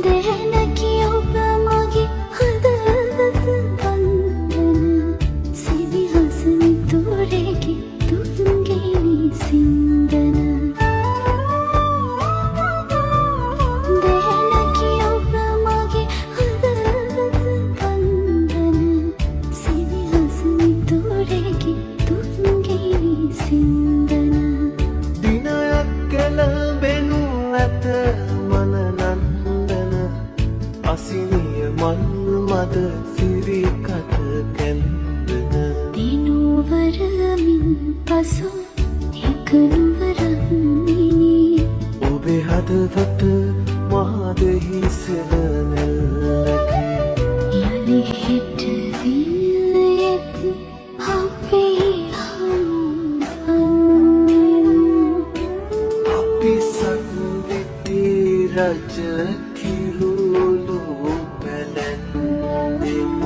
දැනකි ඔබ මගේ හදවත වන්දන සිවිහස මිතුරෙකි තුන්ගෙනි සින්දන දැනකි ඔබ මගේ හදවත වන්දන සිවිහස මිතුරෙකි තුන්ගෙනි සින්දන දිනයක් කැළඹෙනු ඇත මන නන්දන අසිනිය මන් මද සිරිකත කැන්දන දිනුවරමින් පසු එක නුවරන්නේ ඔබේ හදවත මාදෙහි සෙවනැල්ලකි යලි හෙට විනයෙත් අපේ හමුවන්නෙමු අපි සක්විති රජ කිරුළු පැලැන්දෙමු